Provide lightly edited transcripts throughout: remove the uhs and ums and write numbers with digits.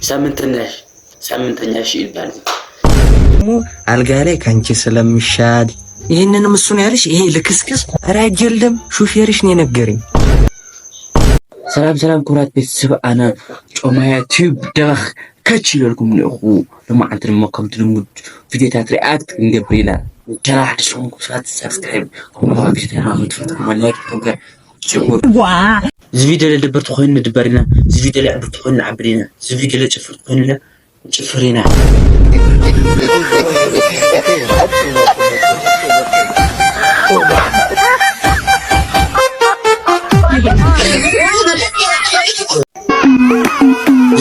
ሳምንተኛሽ ይባል አልጋ ላይ ካንቺ ስለምሻል ይሄንንም እሱ ነው ያለሽ። ይሄ ልክስክስ አራጀልም ሹፌርሽ ነው የነገረኝ። ሰላም ኩራት ቤተሰብ አና ጮማያ ቲዩብ ደኽ ከች ይልኩም ነው ለማዓንት መከም ትልሙድ ቪዲዮታት ሪአክት እንገብሪላ ጀራህ ሾንኩ ሰብስክራይብ ኮሜንት ተራሁት ወላሂ ተንገር ጭቁር ቪዲዮ ለድብርት ኮይን ድበሪና ቪዲዮ ለዕብርት ኮይን ዓብሪና ቪዲዮ ለጭፍርት ኮይን ጭፍሪና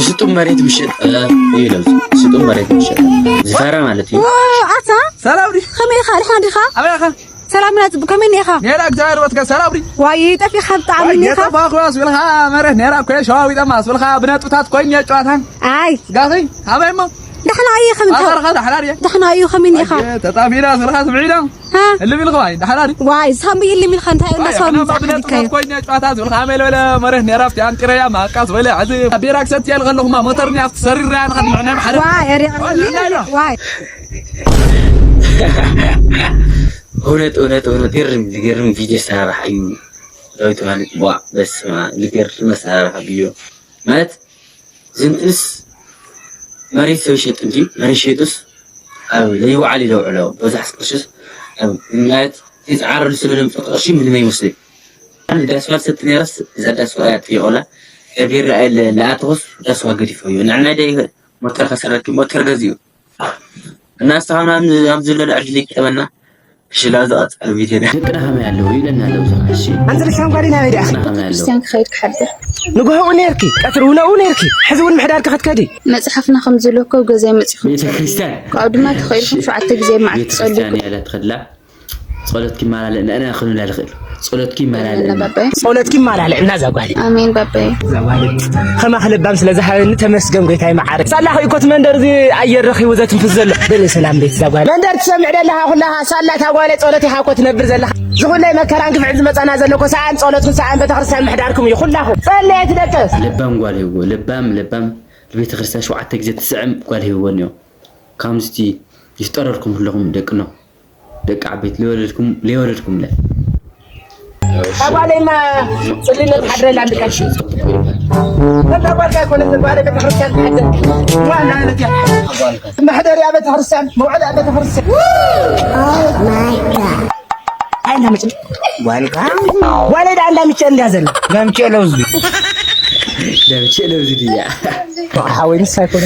ስጡም መሬት ምሽጥ ይለው ስጡም መሬት ምሽጥ ዝፈራ ማለት ነው። አታ ሰላም ዲ ከመይ ኻል ሓንዲኻ አባኻ ሰላም ናት ከመይ ነኻ ነራ እግዚአብሔር ወትከ ሰላም ዲ ዋይ ጠፊ ኸብጣ ምን ነኻ ተፋኽዋስ ወልኻ መሬት ነራ ኮይ ሻዊ ጠማስ ወልኻ ብነጥታት ኮይን ጨዋታን አይ ጋኺ አባይማ دحنا أيه خمين دحنا أيه خمين يا خا تطابينا سرخات بعيدا اللي بالغواي دحنا واي سامي اللي من خنتها الناس هم بنتكلم كوين جواتات والخامل ولا مره نرافت عن تريا ما قاس ولا عزيز بيراك ست يلغى لهم موترني عفت سرير ران خد معنا بحر واي هونت يرم فيديو سارة حيو لو تماني بوا بس ما يرم سارة حبيو مات زنتس مريض سوي شيء تنجي مريض شيء تس أو لا يوعى لي لو علو بزحس قشس أو الناس يتعرض لسبب شيء من ما يمسلي أنا إذا سؤال ستني رس إذا سؤال في أولا كبير لا تغص لا سؤال قدي فيه نعنا ده موتر خسرت موتر غزيو الناس هنا أمزل الأرجلي كمان شلازات الفيديو ده كنا هم يعلو يلنا لو زحشي أنزل شام قارينا بيدا استنك خير حدا نقوه ونيركي كثرونا ونيركي حزون محدار كخت كدي مصحفنا خمزلوكو غزاي مصحف بيتكريستيان قاعدما تخيلكم شعت غزاي مع تصلي يا تخلا صلاتك ما لا انا اخذ لا الخير صلاتك ما لا صلاتك ما لا لنا زغالي امين بابي زغالي خما خلبام سلازحاين تمسجن غيتاي معارك صلاح يكوت مندر زي اير رخي وزت فزل بل سلام بيت زغالي مندر تسمع لها كلها صلاه تاغالي صلاتي حاكوت نبر زلها زغلاي مكران كفعز مصانا زلكو ساعه صلاتكم ساعه بتخرسان محداركم يخلحو صليت دقس لبام قال هو لبام البيت خرسان شو عتك زي تسعم قال هو نيو كامستي يفترركم كلهم دقنو دق عبيت ليولدكم لا أبغى ما صلينا الحضر اللي عندك شيء لا أبغى كون الزبالة بتحرسان حدا وأنا نجح ما حدا يا بتحرسان موعد يا بتحرسان ماي جاد أنا مش ولد عندها مش نازل ما مش لوزي لا مش لوزي دي حاول نساكن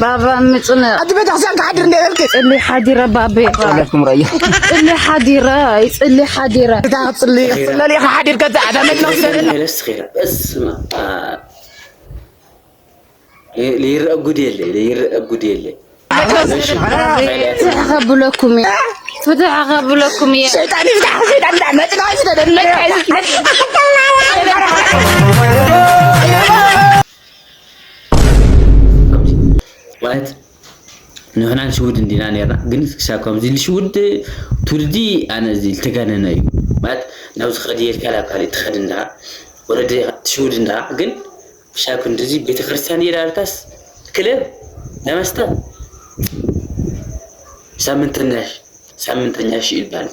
بابا مصنا أنت بتحسن كحدر نديرك اللي حديرة بابي صلاتكم ريح اللي حديرة تصلي لي حدير كذا هذا من بس خير بس ما لير أقوديلي فتح لكم يا شيطان لا مالت نحن نشود عندنا نيرنا قلت كساكم زي الشود تولدي أنا زي التجاننا يو مالت ناوز خدير كلا تخدنا ولد تشود عندها قل شاكون تزي بيت خريستيان يلا الكاس كلام نمسته سامنتناش يبان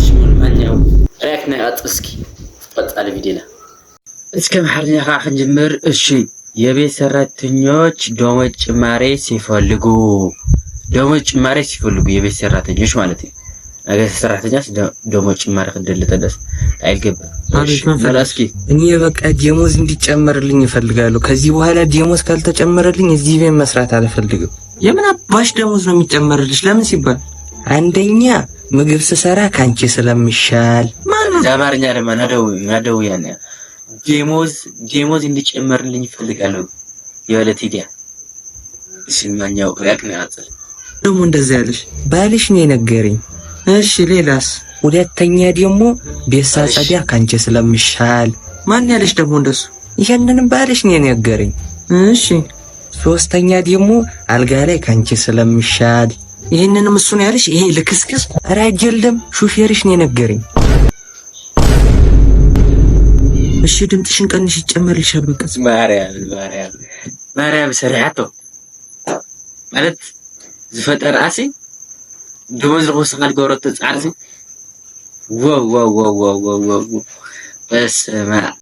شو المانيو راكنا أتسكي فقط على فيديونا اسكم حرني خا خنجمر الشيء የቤት ሰራተኞች ደሞዝ ጭማሪ ሲፈልጉ የቤት ሰራተኞች ማለት ነው። ነገ ሰራተኛስ ደሞዝ ጭማሪ ከደለተደስ አይገባም። ስለዚህ እኔ በቃ ደሞዝ እንዲጨመርልኝ እፈልጋለሁ። ከዚህ በኋላ ደሞዝ ካልተጨመረልኝ እዚህ ቤት መስራት አልፈልግም። የምን አባሽ ደሞዝ ነው የሚጨመርልሽ? ለምን ሲባል አንደኛ ምግብ ስሰራ ካንቺ ስለምሻል ማለት ዛባርኛ ለማናደው ያኔ ደሞዝ እንዲጨመርልኝ እፈልጋለሁ። የወለት ሂዲያ ሲማኛው ያክነ አጥል ደሞ እንደዛ ያለሽ ባልሽ ነው የነገረኝ። እሺ ሌላስ? ሁለተኛ ደግሞ ቤት ሳጸዳ ካንቺ ስለምሻል ማን ያለሽ ደግሞ እንደሱ? ይሄንንም ባልሽ ነው የነገረኝ። እሺ ሶስተኛ ደግሞ አልጋ ላይ ካንቺ ስለምሻል ይሄንንም እሱ ነው ያለሽ። ይሄ ልክስክስ አራጀልም ሹፌርሽ ነው የነገረኝ። እሺ ድምፅሽን ቀንሽ ይጨመርልሻል። በቃ ማርያም ሰሪዓቶ ማለት ዝፈጠር አሲ ደሞዝ ለወሰኻል ገበረቶ ጻዕርሲ ዋው በስመ